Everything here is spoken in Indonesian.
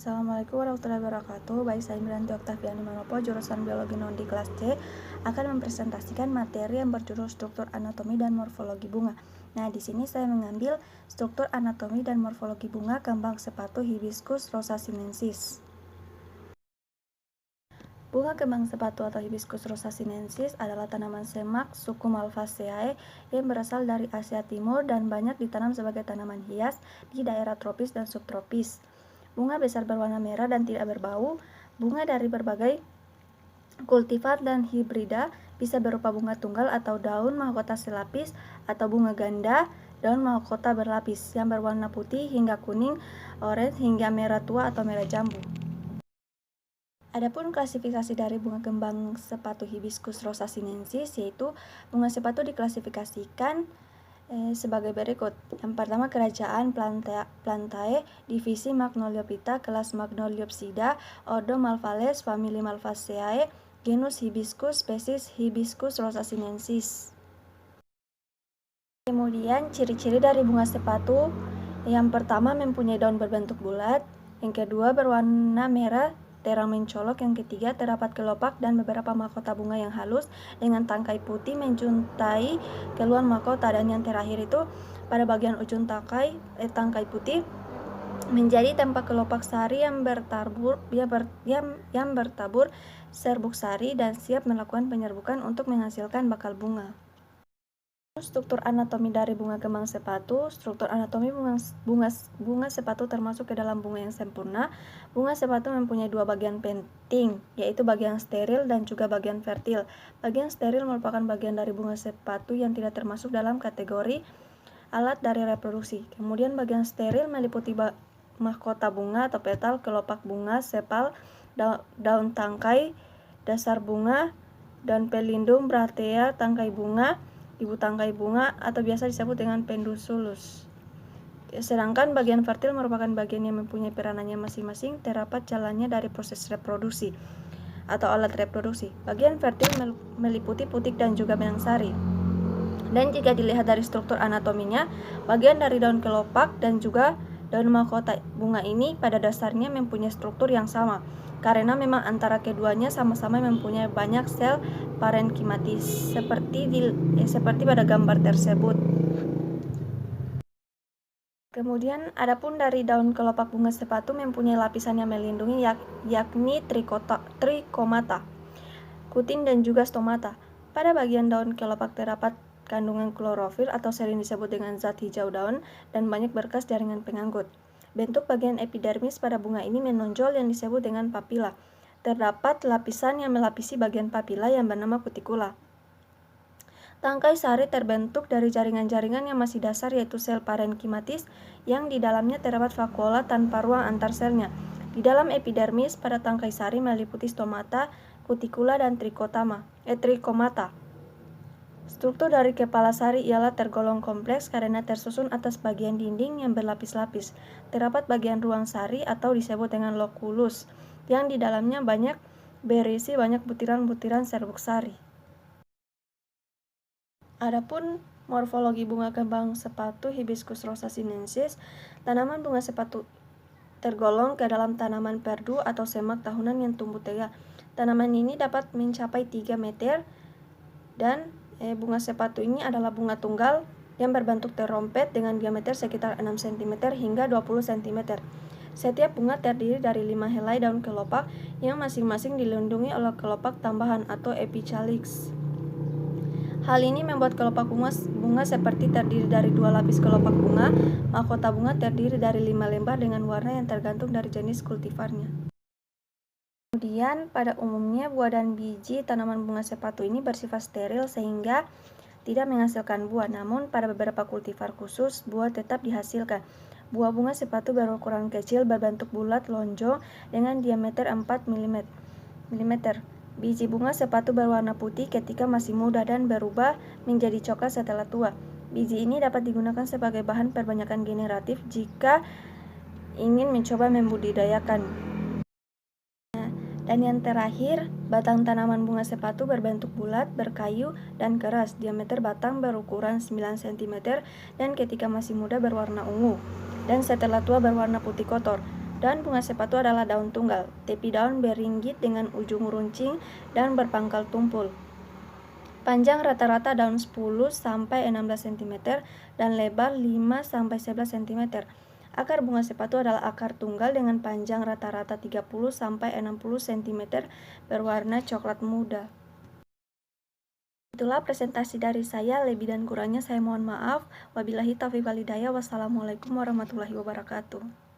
Assalamualaikum warahmatullahi wabarakatuh. Baik, saya Miranti Oktaviani Manopo, jurusan Biologi Non di kelas C, akan mempresentasikan materi yang berjudul struktur anatomi dan morfologi bunga. Nah, di sini saya mengambil struktur anatomi dan morfologi bunga kembang sepatu Hibiscus rosa sinensis. Bunga kembang sepatu atau Hibiscus rosa sinensis adalah tanaman semak suku Malvaceae yang berasal dari Asia Timur dan banyak ditanam sebagai tanaman hias di daerah tropis dan subtropis. Bunga besar berwarna merah dan tidak berbau. Bunga dari berbagai kultivar dan hibrida bisa berupa bunga tunggal atau daun mahkota selapis atau bunga ganda daun mahkota berlapis yang berwarna putih hingga kuning, oranye hingga merah tua atau merah jambu. Adapun klasifikasi dari bunga kembang sepatu Hibiscus rosa sinensis, yaitu bunga sepatu diklasifikasikan sebagai berikut. Yang pertama, kerajaan Plantae, divisi Magnoliophyta, kelas Magnoliopsida, ordo Malvales, famili Malvaceae, genus Hibiscus, spesies Hibiscus rosa sinensis. Kemudian ciri-ciri dari bunga sepatu, yang pertama mempunyai daun berbentuk bulat, yang kedua berwarna merah terang mencolok, yang ketiga terdapat kelopak dan beberapa mahkota bunga yang halus dengan tangkai putih menjuntai keluar mahkota, dan yang terakhir itu pada bagian ujung tangkai putih menjadi tampak kelopak sari yang bertabur serbuk sari dan siap melakukan penyerbukan untuk menghasilkan bakal bunga. Struktur anatomi dari bunga kembang sepatu. Struktur anatomi bunga sepatu termasuk ke dalam bunga yang sempurna. Bunga sepatu mempunyai dua bagian penting, yaitu bagian steril dan juga bagian fertil. Bagian steril merupakan bagian dari bunga sepatu yang tidak termasuk dalam kategori alat dari reproduksi. Kemudian bagian steril meliputi mahkota bunga atau petal, kelopak bunga, sepal, daun tangkai, dasar bunga, daun pelindung, bractea, tangkai bunga, ibu tangkai bunga atau biasa disebut dengan pendusulus. Sedangkan bagian fertil merupakan bagian yang mempunyai peranannya masing-masing, terdapat jalannya dari proses reproduksi atau alat reproduksi. Bagian fertil meliputi putik dan juga benang sari. Dan jika dilihat dari struktur anatominya, bagian dari daun kelopak dan juga daun mahkota bunga ini pada dasarnya mempunyai struktur yang sama, karena memang antara keduanya sama-sama mempunyai banyak sel parenkimatis seperti pada gambar tersebut. Kemudian adapun dari daun kelopak bunga sepatu mempunyai lapisan yang melindungi yakni trikomata, kutin dan juga stomata. Pada bagian daun kelopak terdapat kandungan klorofil atau sel yang disebut dengan zat hijau daun dan banyak berkas jaringan pengangkut. Bentuk bagian epidermis pada bunga ini menonjol yang disebut dengan papila. Terdapat lapisan yang melapisi bagian papila yang bernama kutikula. Tangkai sari terbentuk dari jaringan-jaringan yang masih dasar, yaitu sel parenkimatis yang di dalamnya terdapat vakuola tanpa ruang antar selnya. Di dalam epidermis pada tangkai sari meliputi stomata, kutikula dan trikomata. Struktur dari kepala sari ialah tergolong kompleks karena tersusun atas bagian dinding yang berlapis-lapis. Terdapat bagian ruang sari atau disebut dengan loculus, yang di dalamnya berisi banyak butiran-butiran serbuk sari. Adapun morfologi bunga kembang sepatu Hibiscus rosa sinensis, tanaman bunga sepatu tergolong ke dalam tanaman perdu atau semak tahunan yang tumbuh tegak. Tanaman ini dapat mencapai 3 meter dan bunga sepatu ini adalah bunga tunggal yang berbentuk terompet dengan diameter sekitar 6 cm hingga 20 cm. Setiap bunga terdiri dari 5 helai daun kelopak yang masing-masing dilindungi oleh kelopak tambahan atau epicalix. Hal ini membuat kelopak bunga seperti terdiri dari 2 lapis kelopak bunga. Mahkota bunga terdiri dari 5 lembar dengan warna yang tergantung dari jenis kultivarnya. Kemudian pada umumnya buah dan biji tanaman bunga sepatu ini bersifat steril sehingga tidak menghasilkan buah. Namun pada beberapa kultivar khusus buah tetap dihasilkan. Buah bunga sepatu berukuran kecil, berbentuk bulat lonjong dengan diameter 4 mm. Biji bunga sepatu berwarna putih ketika masih muda dan berubah menjadi coklat setelah tua. Biji ini dapat digunakan sebagai bahan perbanyakan generatif jika ingin mencoba membudidayakan. Dan yang terakhir, batang tanaman bunga sepatu berbentuk bulat, berkayu, dan keras. Diameter batang berukuran 9 cm dan ketika masih muda berwarna ungu dan setelah tua berwarna putih kotor. Dan bunga sepatu adalah daun tunggal. Tepi daun beringgit dengan ujung runcing dan berpangkal tumpul. Panjang rata-rata daun 10 sampai 16 cm dan lebar 5 sampai 11 cm. Akar bunga sepatu adalah akar tunggal dengan panjang rata-rata 30 sampai 60 cm berwarna coklat muda. Itulah presentasi dari saya, lebih dan kurangnya saya mohon maaf. Wabillahi taufiq wal hidayah. Wassalamualaikum warahmatullahi wabarakatuh.